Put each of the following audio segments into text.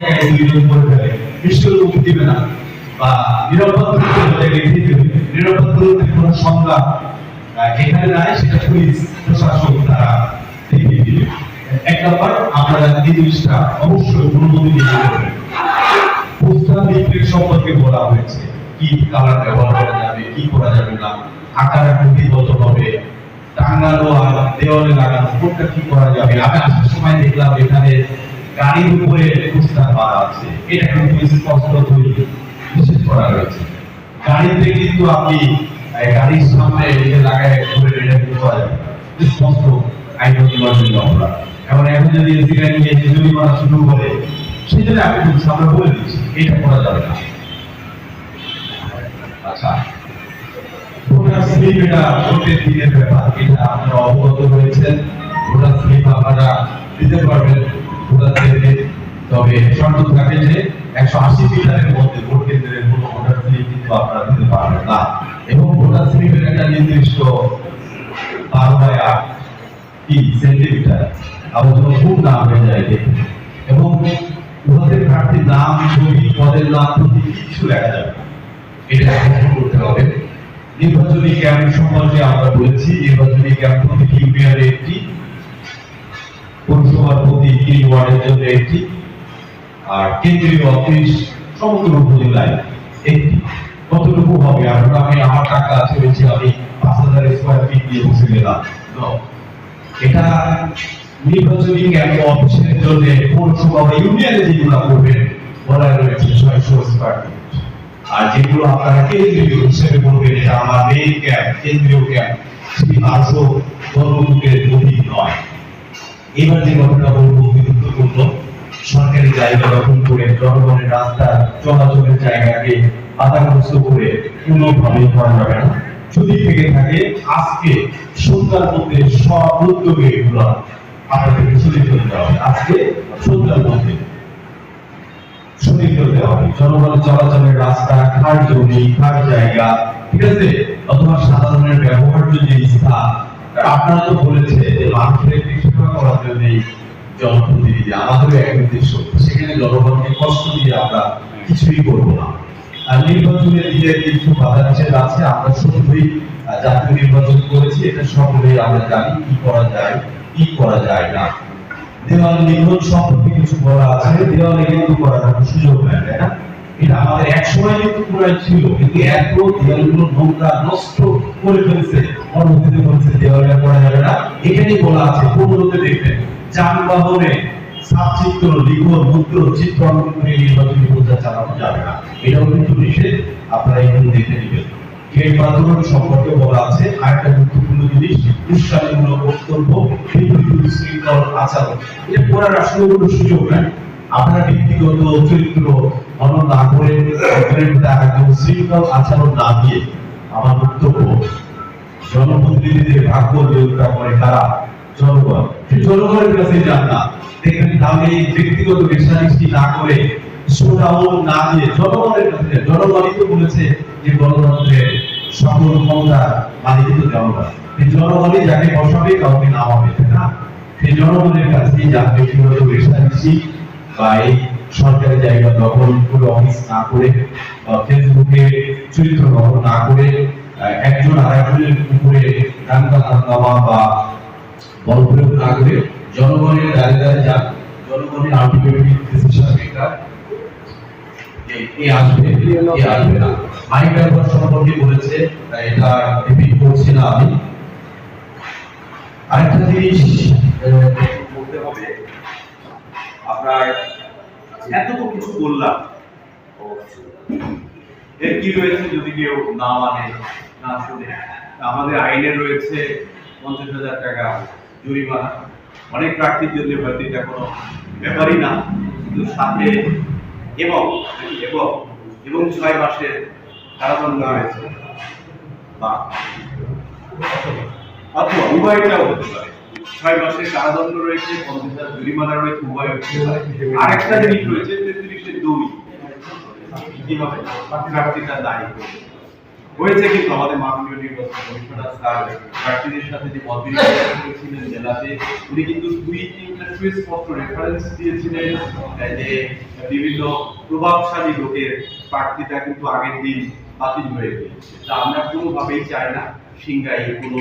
নিশ্চয় মুক্তি দিবে না বা নিরাপদ রেখে দেবে। নিরাপদ কোনো সংজ্ঞা এখানে নাই, সেটা পুলিশ প্রশাসন তারা দেখিয়ে দিবে। এক নম্বর, আপনারা এই জিনিসটা অবশ্যই অনুমতি দিয়ে দেবেন। পোস্টার লিফলেট সম্পর্কে বলা হয়েছে, কি কালার ব্যবহার করা যাবে, কি করা যাবে না, আকার আকৃতি কত হবে, টাঙ্গানো আর দেওয়ালে লাগানো কোনটা কি করা যাবে। আমি আসার সময় দেখলাম এখানে গাড়ির উপরে পোস্টার মারা আছে, এটা কিন্তু স্পষ্ট নিষেধ করা হয়েছে। গাড়িতে কিন্তু আপনি গাড়ির সামনে এটা লাগায় করে এটা কিন্তু করা যাবে, স্পষ্ট আইনগত জন্য অপরাধ। এখন এখন যদি এসিগাড়ি নিয়ে যদি করা শুরু করে, সেই জন্য আমি কিন্তু আমরা বলে দিচ্ছি এটা করা যাবে না। আচ্ছা, ভোটার স্লিপ এটা ভোটের দিনের ব্যাপার, এটা আপনারা অবগত রয়েছেন। ভোটার স্লিপ আপনারা দিতে পারবেন ভোটারদেরকে, তবে শর্ত থাকে যে 180 মিটারের মধ্যে ভোট কেন্দ্রের কোনো ভোটার স্লিপ কিন্তু আপনারা দিতে পারবেন না, এবং ভোটার স্লিপের একটা নির্দিষ্ট 12/8 সেন্টিমিটার আবেদন খুব না হয়ে যায় দেখুন, এবং ভোটের প্রার্থীর নাম, ছবি, পদের নাম, প্রতীক কিছু লেখা যাবে, এটা করতে হবে। নির্বাচনী ক্যাম্প সম্পর্কে আমরা বলেছি, নির্বাচনী ক্যাম্প প্রতিটি ইউনিয়নে একটি, পৌরসভার প্রতি 3 ওয়ার্ডের জন্য একটি, আর কেন্দ্রীয় অফিস সমগ্র উপজেলায় একটি। কতটুকু হবে? আমি আমার টাকা আছে হয়েছে, আমি 5000 স্কয়ার ফিট দিয়ে বসে গেলাম। এটা নির্বাচনী ক্যাম্প অফিসের জন্য পৌরসভা বা ইউনিয়নে যেগুলো করবেন বলা রয়েছে 600 স্কয়ার ফিট, আর যেগুলো আপনারা কেন্দ্রীয় হিসেবে বলবেন এটা আমার মেইন ক্যাম্প, কেন্দ্রীয় ক্যাম্প, সেটি 1200 বর্গফুটের অধিক নয়। এবার যে ঘটনা বলবো গুরুত্বপূর্ণ, সরকারি জায়গা দখল করে জনগণের রাস্তা চলাচলের জায়গাকে বাধাগ্রস্ত করে কোনোভাবে করা যাবে না। যদি থেকে থাকে আজকে সন্ধ্যার মধ্যে সব উদ্যোগে এগুলো আপনাদেরকে সরিয়ে ফেলতে হবে। আজকে সন্ধ্যার মধ্যে সরিয়ে ফেলতে হবে জনগণের চলাচলের রাস্তা, খাট জমি, খাট জায়গা, ঠিক আছে, অথবা সাধারণের ব্যবহার্য যে স্থান। আপনারা তো বলেছে যে মানুষের সেবা করার জন্য জনপ্রতিনিধি, আমাদেরও এক উদ্দেশ্য, সেখানে জনগণকে কষ্ট দিয়ে আমরা কিছুই করবো না। আর নির্বাচনের দিকে কিছু বাধা নিষেধ আছে, আমরা শুধুই জাতীয় নির্বাচন করেছি, এটা সকলেই আমরা জানি কি করা যায় কি করা যায় না। দেওয়াল নির্মাণ সম্পর্কে কিছু বলা আছে, দেওয়ালে কিন্তু করার কোনো সুযোগ নেই, তাই না? এটা আমাদের এক সময় কিন্তু পুরাই ছিল, কিন্তু এত দেওয়ালগুলো নোংরা নষ্ট করে ফেলছে, পরবর্তীতে বলছে দেওয়ালে করা যাবে না। এখানেই বলা আছে 15তে দেখবেন যানবাহনে সাবচিত্র, লিখন, মুদ্র, চিত্র অঙ্কন করে নির্বাচনী প্রচার চালানো যাবে না, এটাও কিন্তু নিষেধ, আপনারা এগুলো দেখে নেবেন। গেট বাঁধানোর সম্পর্কে বলা আছে। আরেকটা গুরুত্বপূর্ণ জিনিস, উস্কানিমূলক বক্তব্য, বিশৃঙ্খল আচরণ, এটা করার আসলে কোনো সুযোগ নাই। আপনারা ব্যক্তিগত চরিত্র হনন না করে শৃঙ্খল আচরণ না দিয়ে, আমার বক্তব্য জনপ্রতিনিধিদের ভাগ্য নিয়ন্ত্রণ করে কারা? জনগণ। জনগণের কাছে যান না, দেখবেন তাহলে ব্যক্তিগত রেশারেশি না করে, শোডাউন না দিয়ে জনগণের কাছে। জনগণই তো বলেছে যে গণতন্ত্রের সকল ক্ষমতার মালিক তো জনগণ, এই জনগণই যাকে বসাবে কাউকে নামাবে, তাই না? সেই জনগণের কাছে যান, ব্যক্তিগত রেশারেশি বা এই সরকারি জায়গা দখল করে অফিস না করে, ফেসবুকে চরিত্র দখল না করে, একজন আরেকজনের উপরে দাঙ্গা বা বল প্রয়োগ না করে জনগণের দ্বারে দ্বারে যান, জনগণের আলটিমেটলি ডিসিশন মেকার আসবে না। মাইক ব্যবহার সম্পর্কে বলেছে, এটা রিপিট করছি না আমি। আরেকটা জিনিস বলতে হবে, আপনার এত তো কিছু বললাম, এর কি রয়েছে যদি কেউ না মানে, না শুনে? আমাদের আইনে রয়েছে 50,000 টাকা জরিমানা। অনেক প্রার্থীর জন্য হয়তো এটা কোনো ব্যাপারই না, কিন্তু সাথে এবং 6 মাসের কারাদণ্ড রয়েছে, বা অথবা উভয়টাও হতে পারে। 6 মাসের কারাদণ্ড রয়েছে, 50,000 জরিমানা রয়েছে, উভয় হতে পারে। আরেকটা জিনিস রয়েছে 33-2, কিভাবে প্রার্থীটা দায়ী করবে। হয়েছে কিন্তু আমাদের মাননীয় নির্বাচন কমিশনার স্যার প্রার্থীদের সাথে যে মতবিনিময় করেছিলেন জেলাতে, উনি কিন্তু 2-3টা সুস্পষ্ট রেফারেন্স দিয়েছিলেন যে বিভিন্ন প্রভাবশালী লোকের প্রার্থীতা কিন্তু আগের দিন বাতিল হয়ে গিয়েছে। তা আমরা কোনোভাবেই চাই না সিংগাই কোনো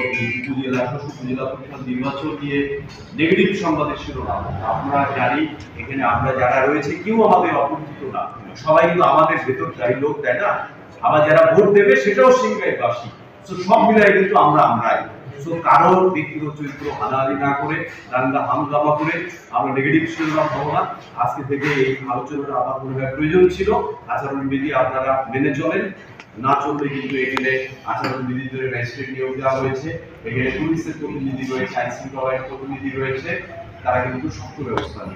উপজেলা উপজেলা পরিষদ নির্বাচন নিয়ে নেগেটিভ সংবাদের শিরোনাম। আমরা জানি এখানে আমরা যারা রয়েছে কেউ আমাদের অপরিচিত না, সবাই কিন্তু আমাদের ভেতরকারী লোক, তাই না? আবার যারা ভোট দেবে সেটাও সিংগাইবাসী। তো সব মিলাই কিন্তু আমরাই। তো কারোর ব্যক্তিগত চরিত্র হানাহানি না করে, দাঙ্গা হাঙ্গামা করে আমরা নেগেটিভ শিরোনাম হবো না। আজকে থেকে এই আলোচনাটা আমার মনে হয় প্রয়োজন ছিল। আচরণবিধি আপনারা মেনে চলেন, না চললে কিন্তু এখানে আচরণবিধি ধরে ম্যাজিস্ট্রেট নিয়োগ দেওয়া হয়েছে, এখানে পুলিশের প্রতিনিধি রয়েছে, আইন শৃঙ্খলা প্রতিনিধি রয়েছে, তারা কিন্তু শক্ত ব্যবস্থা নেবে।